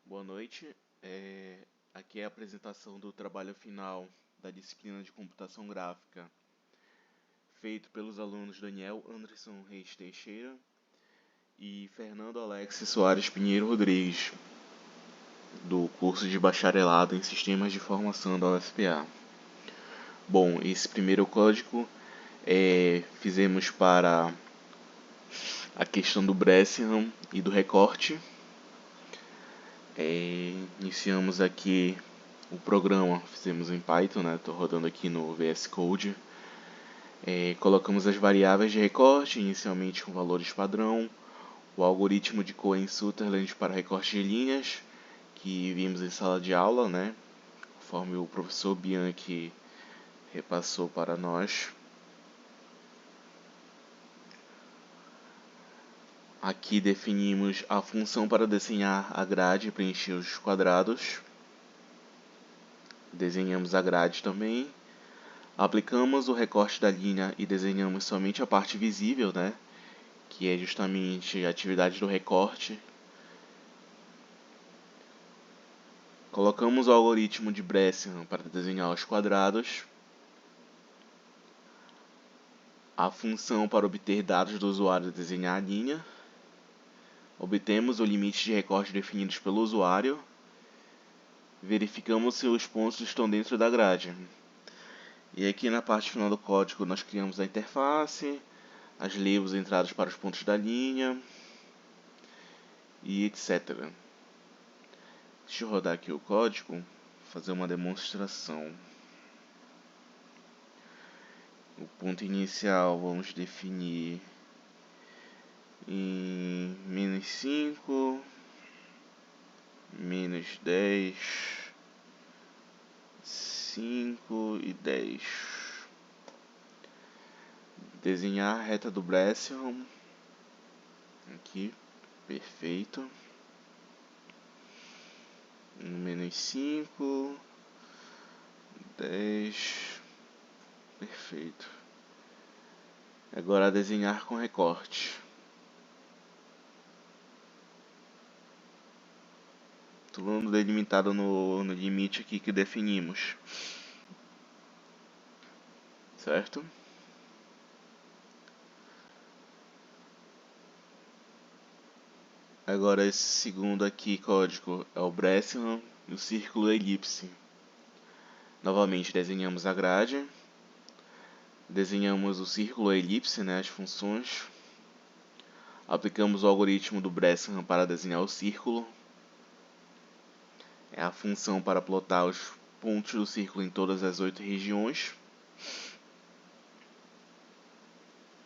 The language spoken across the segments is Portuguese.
Boa noite. Aqui é a apresentação do trabalho final da disciplina de computação gráfica, feito pelos alunos Daniel Anderson Reis Teixeira e Fernando Alex Soares Pinheiro Rodrigues, do curso de bacharelado em Sistemas de Informação da UFPA. Bom, esse primeiro código fizemos para a questão do Bressingham e do recorte. Iniciamos aqui o programa, fizemos em Python, né? Estou rodando aqui no VS Code. Colocamos as variáveis de recorte, inicialmente com valores padrão, o algoritmo de Cohen-Sutherland para recorte de linhas, que vimos em sala de aula, né? Conforme o professor Bianchi repassou para nós. Aqui definimos a função para desenhar a grade e preencher os quadrados. Desenhamos a grade também. Aplicamos o recorte da linha e desenhamos somente a parte visível, né? Que é justamente a atividade do recorte. Colocamos o algoritmo de Bressingham para desenhar os quadrados. A função para obter dados do usuário e desenhar a linha. Obtemos o limite de recorte definidos pelo usuário. Verificamos se os pontos estão dentro da grade. E aqui na parte final do código nós criamos a interface, as labels entradas para os pontos da linha e etc. Deixa eu rodar aqui o código, fazer uma demonstração. O ponto inicial vamos definir em -5, -10, 5 e 10. Desenhar a reta do Bressingham. Aqui, perfeito. -5, 10, perfeito. Agora desenhar com recorte. Tudo delimitado no limite aqui que definimos. Certo? Agora esse segundo aqui código é o Bressingham e o círculo elipse. Novamente desenhamos a grade. Desenhamos o círculo elipse, né, as funções. Aplicamos o algoritmo do Bressingham para desenhar o círculo. É a função para plotar os pontos do círculo em todas as 8 regiões.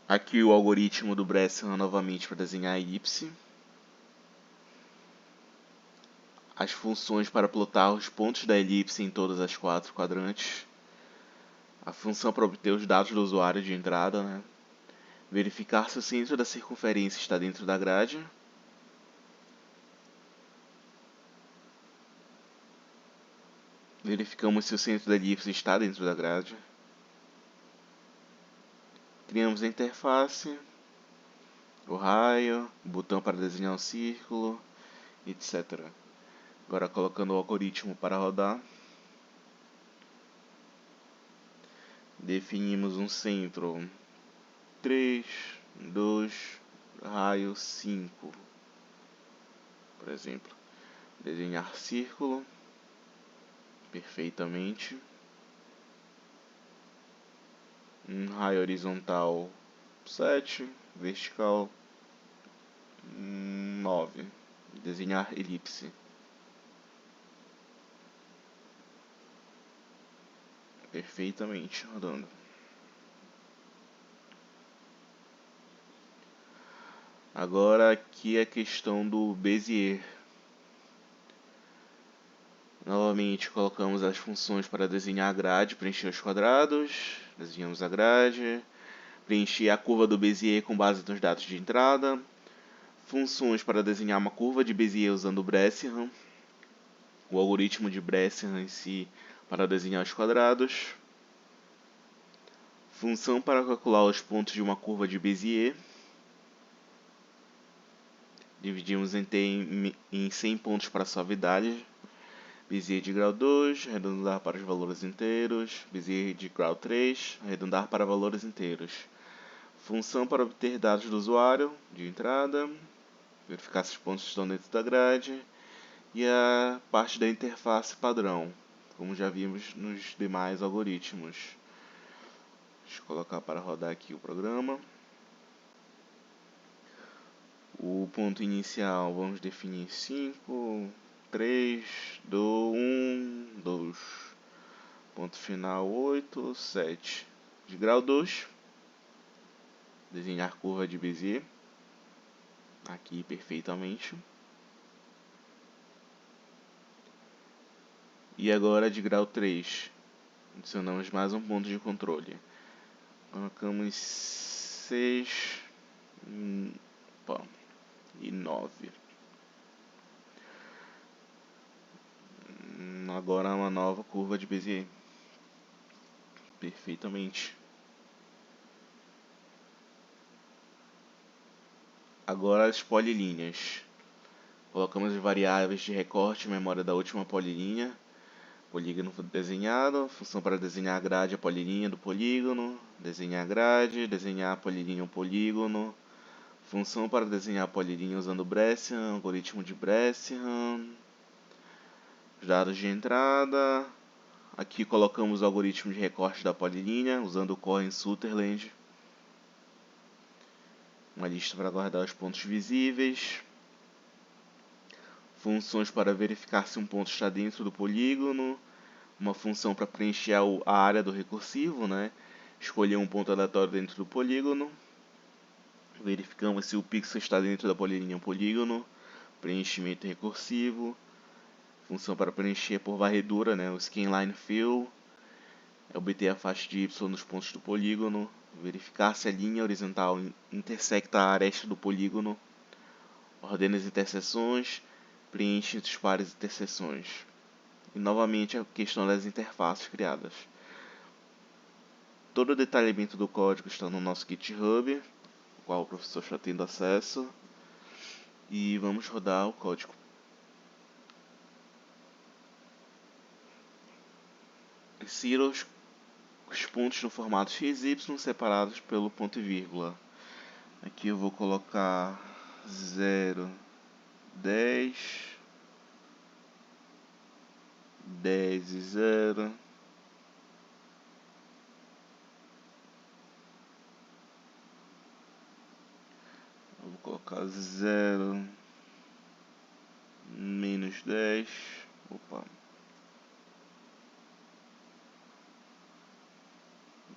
Aqui o algoritmo do Bressingham novamente para desenhar a elipse. As funções para plotar os pontos da elipse em todas as 4 quadrantes. A função para obter os dados do usuário de entrada, né? Verificar se o centro da circunferência está dentro da grade. Verificamos se o centro da elipse está dentro da grade. Criamos a interface, o raio, o botão para desenhar um círculo, etc. Agora colocando o algoritmo para rodar. Definimos um centro 3, 2, raio 5. Por exemplo, desenhar círculo perfeitamente. Um raio horizontal 7, vertical 9. Desenhar elipse. Perfeitamente rodando. Agora aqui é a questão do Bezier. Novamente colocamos as funções para desenhar a grade, preencher os quadrados, desenhamos a grade, preencher a curva do Bezier com base nos dados de entrada, funções para desenhar uma curva de Bezier usando o Bressingham, o algoritmo de Bressingham em si para desenhar os quadrados, função para calcular os pontos de uma curva de Bezier, Dividimos em 100 pontos para suavidade. Bezier de grau 2, arredondar para os valores inteiros. Bezier de grau 3, arredondar para valores inteiros. Função para obter dados do usuário de entrada. Verificar se os pontos estão dentro da grade. E a parte da interface padrão, como já vimos nos demais algoritmos. Deixa eu colocar para rodar aqui o programa. O ponto inicial vamos definir 5, 3, 2, 1, 2. Ponto final 8, 7. De grau 2, desenhar curva de Bézier. Aqui perfeitamente. E agora de grau 3, adicionamos mais um ponto de controle. Colocamos 6 e 9. Agora uma nova curva de Bézier. Perfeitamente. Agora as polilinhas. Colocamos as variáveis de recorte e memória da última polilinha. Polígono desenhado, função para desenhar a grade, a polilinha do polígono, desenhar a grade, desenhar a polilinha, o polígono, função para desenhar a polilinha usando Brescian, algoritmo de Brescian, os dados de entrada, aqui colocamos o algoritmo de recorte da polilinha, usando o Cohen Sutherland, uma lista para guardar os pontos visíveis, funções para verificar se um ponto está dentro do polígono, uma função para preencher a área do recursivo, né? Escolher um ponto aleatório dentro do polígono, verificamos se o pixel está dentro da polilinha polígono, preenchimento recursivo, função para preencher por varredura, né? O Scanline Fill, obter a faixa de Y nos pontos do polígono, verificar se a linha horizontal intersecta a aresta do polígono, ordena as interseções, preenche os pares de interseções. E novamente a questão das interfaces criadas. Todo o detalhamento do código está no nosso GitHub, o qual o professor está tendo acesso. E vamos rodar o código. Insira os pontos no formato XY separados pelo ponto e vírgula. Aqui eu vou colocar 0, 10, 10 e 0. Eu vou colocar 0, menos 10. Opa.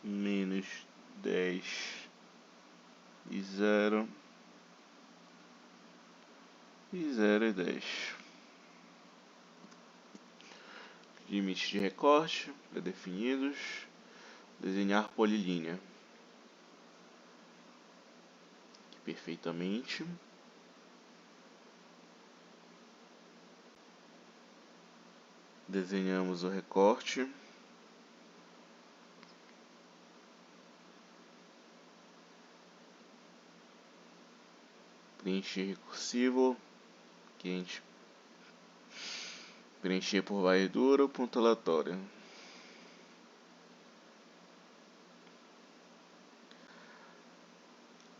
Menos 10 e 0. E 0 e 10. Limites de recorte pré-definidos. Desenhar polilinha. Aqui perfeitamente. Desenhamos o recorte. Preencher recursivo. Aqui a gente preencher por varredura ou ponto aleatório.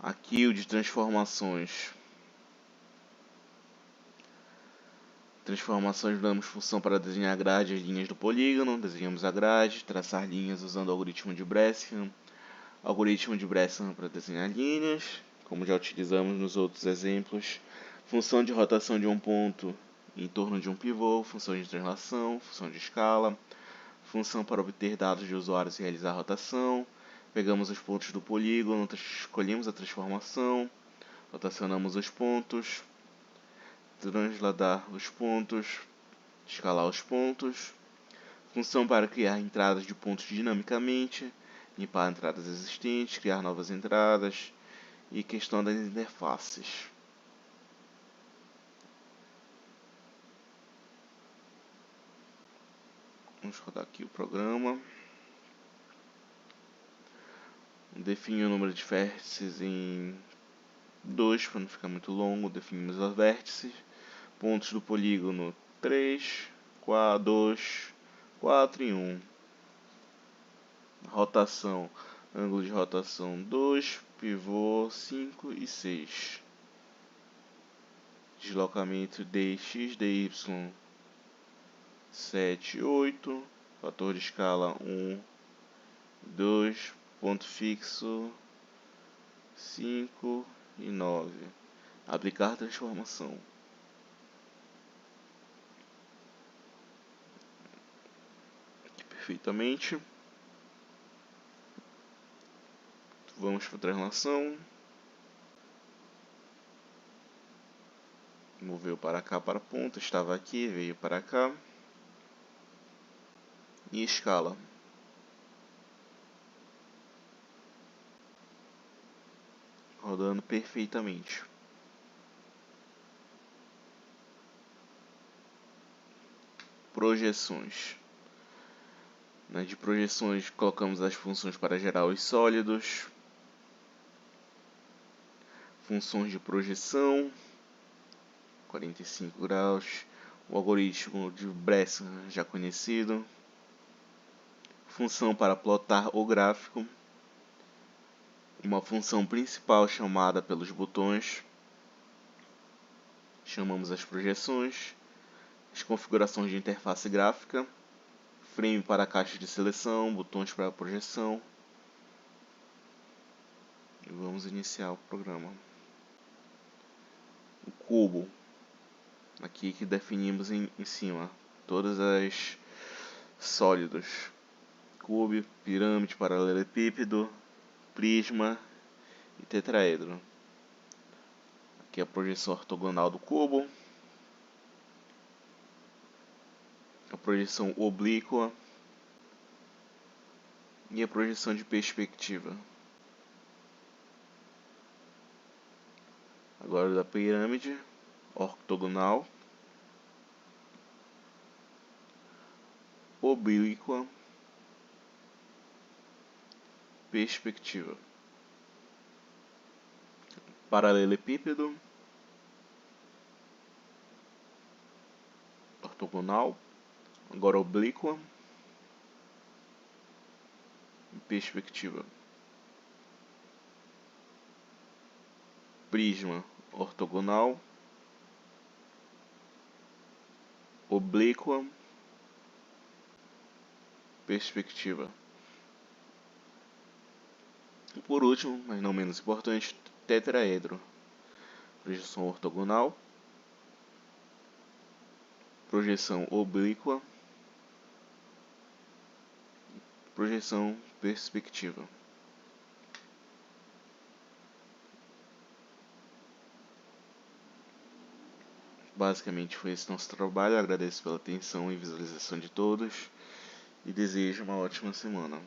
Aqui o de transformações. Transformações, damos função para desenhar a grade e as linhas do polígono. Desenhamos a grade, traçar linhas usando o algoritmo de Brescian. Algoritmo de Brescian para desenhar linhas, como já utilizamos nos outros exemplos. Função de rotação de um ponto em torno de um pivô, função de translação, função de escala, função para obter dados de usuários e realizar a rotação. Pegamos os pontos do polígono, escolhemos a transformação, rotacionamos os pontos, transladar os pontos, escalar os pontos, função para criar entradas de pontos dinamicamente, limpar entradas existentes, criar novas entradas e questão das interfaces. Vamos rodar aqui o programa. Define o número de vértices em 2, para não ficar muito longo, definimos os vértices. Pontos do polígono 3, 4, 2, 4 e 1. Rotação, ângulo de rotação 2, pivô 5 e 6. Deslocamento dx, dy 7 e 8. Fator de escala 1, 2, ponto fixo 5 e 9. Aplicar transformação. Aqui perfeitamente. Vamos para a translação. Moveu para cá, para a ponta. Estava aqui, veio para cá. E escala. Rodando perfeitamente. Projeções. De projeções, colocamos as funções para gerar os sólidos. Funções de projeção. 45 graus. O algoritmo de Bresson já conhecido. Função para plotar o gráfico. Uma função principal chamada pelos botões. Chamamos as projeções. As configurações de interface gráfica. Frame para a caixa de seleção, botões para a projeção. E vamos iniciar o programa. O cubo. Aqui que definimos em cima. Todas as sólidos. Cubo, pirâmide, paralelepípedo, prisma e tetraedro. Aqui a projeção ortogonal do cubo. A projeção oblíqua e a projeção de perspectiva. Agora da pirâmide ortogonal, oblíqua, perspectiva. Paralelepípedo, ortogonal, agora oblíqua e perspectiva. Prisma ortogonal, oblíqua, perspectiva. E por último, mas não menos importante, tetraedro. Projeção ortogonal, projeção oblíqua, projeção perspectiva. Basicamente foi esse nosso trabalho. Agradeço pela atenção e visualização de todos e desejo uma ótima semana.